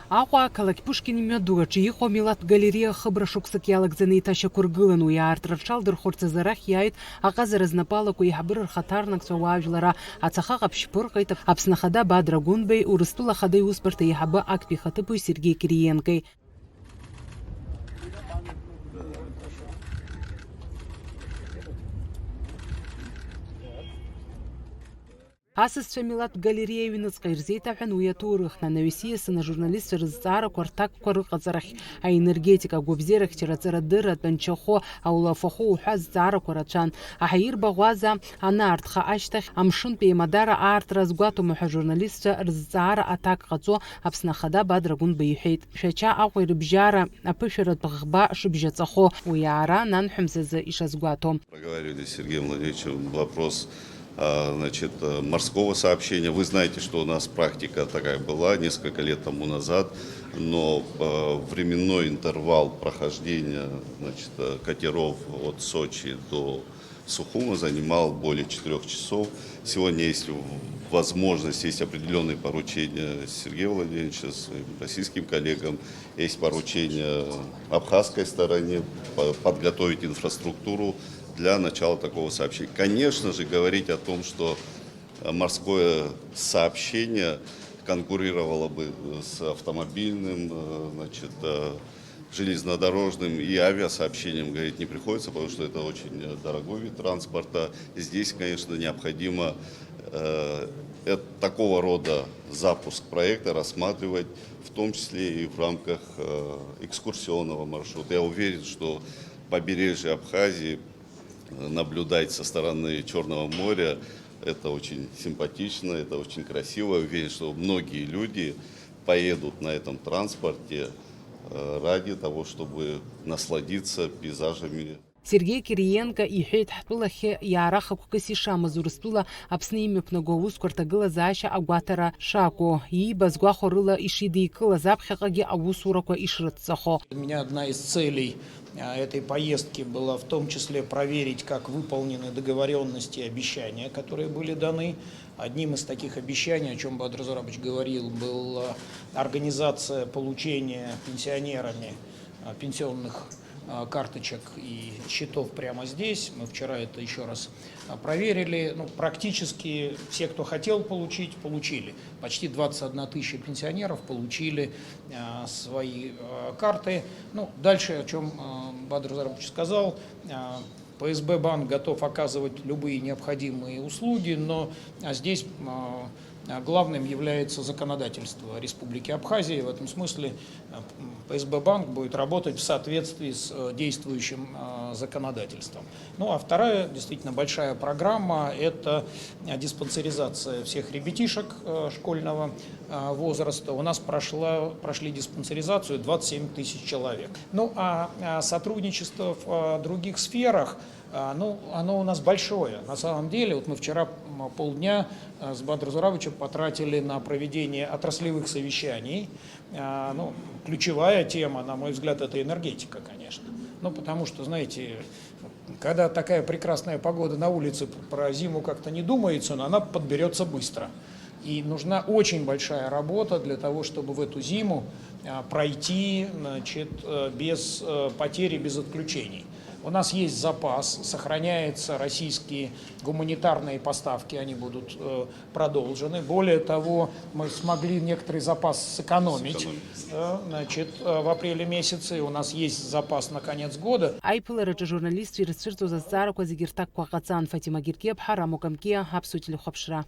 Аҟәа ақалақь Пушкин имҩадуаҿы иҟоу Милаҭ галереиа хыбра шықәсык иалагӡаны еиҭашьақәыргылан уи аартра рҽалдырхәырц азы арахь иааит аҟазара знапалақәа еиҳабыра рхаҭарнакцәа уаажәлара ацаха ҟаԥшь ԥырҟеит Аԥсны ахада Бадра Гәынбеи, Урыстәыла ахада иусбарҭа еиҳабы актәи ихаҭыԥуаҩ Сергеи Кириенкои. Асасцәа Милаҭ галереиа аҩныҵҟа ирзеиҭаҳәан уи аҭоурыхны аҩсиасны ажурналистцәа рызҵаарақәа рҭакқәа рыҟаҵарахь аенергетика, агәабзиарахьчара, аҵарадырра, атәанчахәы, аулафахәы уҳәа азҵаарақәа рацәан. Аҳаирба ӷәаза анаартха ашьҭахь амшынтәи еимадара аартра азгәаҭома ҳәа ажурналистцәа рызҵаара аҭак ҟаҵо Аԥсны ахада Бадра Гәынба иҳәеит. Шәача Аҟәа ирыбжьара аԥышәаратә ӷба шыбжьаҵахо уи аара нанҳәамзазы ишазгәаҭо. Проговорили с Сергеем Владимировичем вопрос морского сообщения. Вы знаете, что у нас практика такая была несколько лет тому назад, но временной интервал прохождения катеров от Сочи до Сухума занимал более 4 часов. Сегодня есть возможность, есть определенные поручения Сергея Владимировича, своим российским коллегам, есть поручения абхазской стороне подготовить инфраструктуру для начала такого сообщения. Конечно же, говорить о том, что морское сообщение конкурировало бы с автомобильным, железнодорожным и авиасообщением, говорить не приходится, потому что это очень дорогой вид транспорта. Здесь, конечно, необходимо такого рода запуск проекта рассматривать, в том числе и в рамках экскурсионного маршрута. Я уверен, что побережье Абхазии наблюдать со стороны Черного моря — это очень симпатично, это очень красиво. Я уверен, что многие люди поедут на этом транспорте ради того, чтобы насладиться пейзажами. Сергей Кириенко иҳәеит ҳтәылахьы иаара хықәкыс ишамаз Урыстәыла Аԥсны имҩаԥнаго аусқәа рҭагылазаашьа агәаҭара шакәу, иибаз гәахәо рыла ишидикылаз аԥхьаҟагьы аусурақәа ишрыццахо. У меня одна из целей этой поездки была в том числе проверить, как выполнены договоренности и обещания, которые были даны. Одним из таких обещаний, о чем Бадр Зурабович говорил, была организация получения пенсионерами пенсионных карточек и счетов прямо здесь. Мы вчера это еще раз проверили. Практически все, кто хотел получить, получили. Почти 21 тысяча пенсионеров получили свои карты. Дальше, о чем Бадр Зарабович сказал, ПСБ банк готов оказывать любые необходимые услуги, но здесь главным является законодательство Республики Абхазия. В этом смысле ПСБ банк будет работать в соответствии с действующим законодательством. А вторая действительно большая программа – это диспансеризация всех ребятишек школьного возраста. У нас прошли диспансеризацию 27 тысяч человек. А сотрудничество в других сферах, оно у нас большое. На самом деле, мы вчера полдня с Бадром Зурабовичем потратили на проведение отраслевых совещаний. Ключевая тема, на мой взгляд, это энергетика, конечно. Потому что, знаете, когда такая прекрасная погода на улице, про зиму как-то не думается, но она подберется быстро. И нужна очень большая работа для того, чтобы в эту зиму пройти без потери, без отключений. У нас есть запас, сохраняются российские гуманитарные поставки, они будут продолжены. Более того, мы смогли некоторый запас сэкономить в апреле месяце. У нас есть запас на конец года. Аиԥылараҿы ажурналистцәа ирызцәырҵуаз азҵаарақәа зегьы рҭакқәа ҟаҵан. Фатима Гиркиаԥҳа, Рамо Камкиа, Аԥсуа телехәаԥшра.